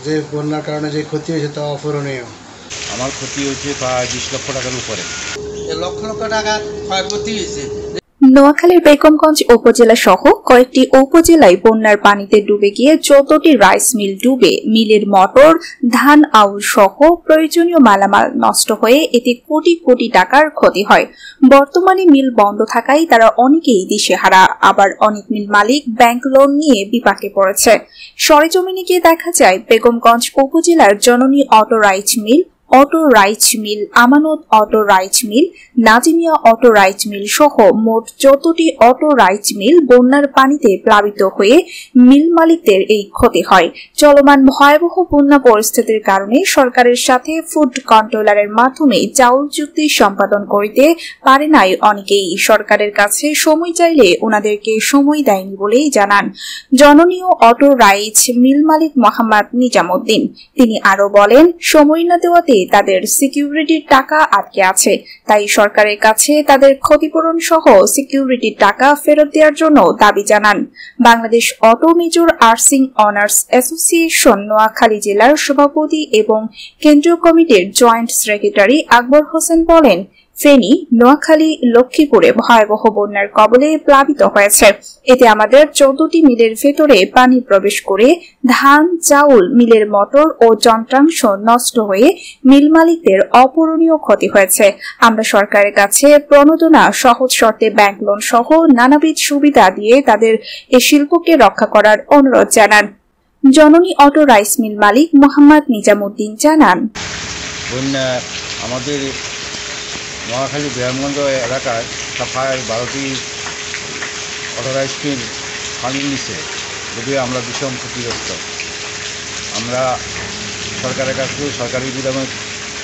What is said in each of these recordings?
যে বন্যার কারণে যে ক্ষতি হয়েছে তা অপূরণীয়। আমার ক্ষতি হয়েছে প্রায় 20 লক্ষ টাকার উপরে। লক্ষ লক্ষ টাকা ক্ষয়ক্ষতি হয়েছে। নোয়াখালীর বেগমগঞ্জ উপজেলা সহ কয়েকটি উপজেলায় বন্যার পানিতে ডুবে গিয়ে 14টি রাইস মিল ডুবে মিলের মোটর, ধান আউল সহ প্রয়োজনীয় মালামাল নষ্ট হয়ে এতে কোটি কোটি টাকার ক্ষতি হয়। বর্তমানে মিল বন্ধ থাকায় তারা অনেকেই দিশেহারা, আবার অনেক মিল মালিক ব্যাংক লোন নিয়ে বিপাকে পড়েছে। সরেজমিনে গিয়ে দেখা যায় বেগমগঞ্জ উপজেলার জননী auto rice mill, Amanat auto rice mill, Nazimia auto rice mill সহ মোট 14টি অটো রাইস মিল বন্যার পানিতে প্লাবিত হয়ে মিল মালিকদের এই ক্ষতি হয়। চলমান ভয়াবহ বন্যা পরিস্থিতির কারণে সরকারের সাথে ফুড কন্ট্রোলারের মাধ্যমে চাউল চুক্তি সম্পাদন করতে পারে নাই অনেকেই। সরকারের কাছে সময় চাইলে ওনাদেরকে সময় দেয়নি বলেই জানান জননীয় অটো রাইস মিল মালিক মোহাম্মদ নিজামুদ্দিন। তিনি আরো বলেন, সময় না দেওয়াতে তাদের সিকিউরিটির টাকা আটকে আছে, তাই সরকারের কাছে তাদের ক্ষতিপূরণ সহ সিকিউরিটির টাকা ফেরত দেওয়ার জন্য দাবি জানান। বাংলাদেশ অটো মেজর আর্সিং অনার্স অ্যাসোসিয়েশন নোয়াখালী জেলার সভাপতি এবং কেন্দ্রীয় কমিটির জয়েন্ট সেক্রেটারি আকবর হোসেন বলেন, ফেনী, নোয়াখালী, লক্ষ্মীপুরে ভয়াবহ বন্যার কবলে প্লাবিত হয়েছে। এতে আমাদের 14টি মিলের ভেতরে পানি প্রবেশ করে ধান, চাউল, মিলের মোটর ও যন্ত্রাংশ নষ্ট হয়ে মিল মালিকদের অপূরণীয় ক্ষতি হয়েছে। আমরা সরকারের কাছে প্রণোদনা, সহজ শর্তে ব্যাংক লোন সহ নানাবিধ সুবিধা দিয়ে তাদের এ শিল্পকে রক্ষা করার অনুরোধ জানান। জননী অটো রাইস মিল মালিক মোহাম্মদ নিজামুদ্দিন জানান, বন্যা আমাদের নোয়াখালী বেগমগঞ্জ এলাকায় প্রায় 12টি অটো রাইস মিল পানির নিচে, যদিও আমরা ভীষণ ক্ষতিগ্রস্ত। আমরা সরকারের কাছে সরকারি বিধানে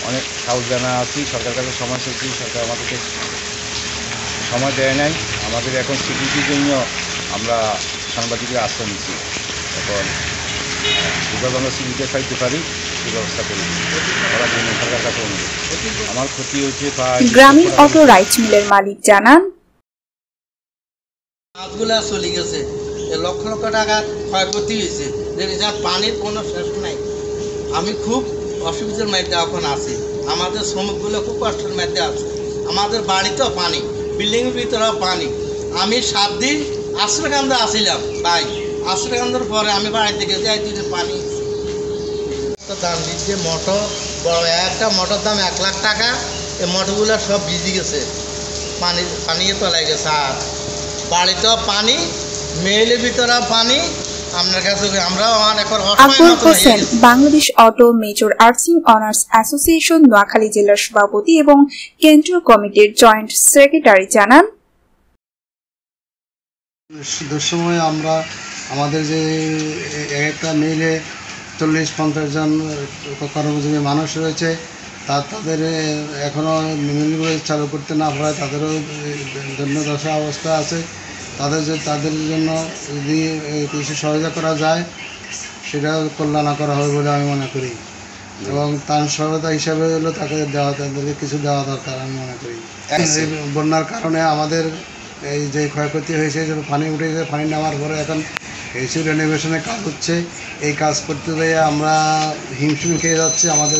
অনেক সাহস জানা আছি, সরকারের কাছে সময় চেয়েছি, সরকার আমাদেরকে সময় দেয় নাই। আমাদের এখন সিকিউরিটির জন্য আমরা সাংবাদিকের আশ্রয় নিচ্ছি। এখন যেভাবে আমরা সিকিউরিটি পাইতে পারি সেই ব্যবস্থা করি করার জন্য সরকারের কাছে অনুরোধ। আমার ক্ষতি হয়েছে প্রায়। গ্রামীণ অটো রাইস মিলের মালিক জানান, মাছগুলা চলে গেছে, লক্ষ লক্ষ টাকা ক্ষয়ক্ষতি হয়েছে, যার পানির কোনো শেষ নাই। আমি খুব অসুবিধার মধ্যে এখন আছি, আমাদের শ্রমিকগুলো খুব কষ্টের মধ্যে আছে। আমাদের বাড়িতেও পানি, বিল্ডিংয়ের ভিতরেও পানি। আমি 7 দিন আশ্রয়কেন্দ্রে আসছিলাম ভাই, আশ্রয়কেন্দ্রের পরে আমি বাড়িতে গেছি, এই দুটো পানি দাম দিচ্ছে। মোটর বড় একটা মোটর দাম 1 লাখ টাকা, এই মোটরগুলো সব ভিজে গেছে, পানিয়ে তলায় গেছে। আর বাড়িতেও পানি, মেইলের ভিতরেও পানি। আকবর হোসেন, বাংলাদেশ অটো মেজর আর্সিং অনার্স অ্যাসোসিয়েশন নোয়াখালী জেলার সভাপতি এবং কেন্দ্রীয় কমিটির জয়েন্ট সেক্রেটারি জানান, দুঃসময়ে আমরা আমাদের যে একটা মিলে 40-50 জন কর্মজীবী মানুষ রয়েছে, তাদের এখনও মিলগুলো চালু করতে না পারায় তাদেরও দশা অবস্থা আছে। তাদের জন্য যদি কিছু সহায়তা করা যায় সেটা কল্যাণ করা হবে বলে আমি মনে করি, এবং তার সহায়তা হিসাবে হলো তাদেরকে কিছু দেওয়া দরকার আমি মনে করি। বন্যার কারণে আমাদের এই যে ক্ষয়ক্ষতি হয়েছে, পানি উঠে গেছে, পানি নামার পরে এখন এসি রেনোভেশনের কাজ হচ্ছে। এই কাজ করতে গিয়ে আমরা হিমশিম খেয়ে যাচ্ছি, আমাদের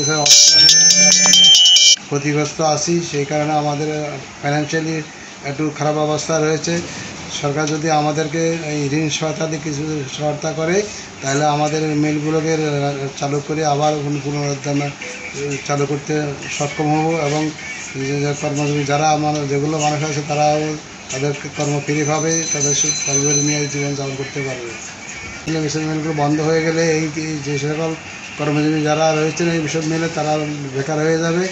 ক্ষতিগ্রস্ত আছি। সেই কারণে আমাদের ফাইন্যান্সিয়ালি একটু খারাপ অবস্থা রয়েছে। সরকার যদি আমাদেরকে এই ঋণ সহায়তা দিয়ে কিছু সহায়তা করে, তাহলে আমাদের মিলগুলোকে চালু করে আবার পুনরুদ্ধার চালু করতে সক্ষম হব, এবং কর্মজীবী যারা যেগুলো মানুষ আছে তারাও তাদের কর্ম ফিরে পাবে, তাদের পরিবার নিয়ে জীবনযাপন করতে পারবে। মিশন মিলগুলো বন্ধ হয়ে গেলে এই যে সকল কর্মজীবী যারা রয়েছেন এই বিশদ মিলে তারা বেকার হয়ে যাবে,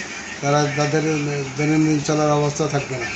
তাদের দৈনন্দিন চলার অবস্থা থাকবে না।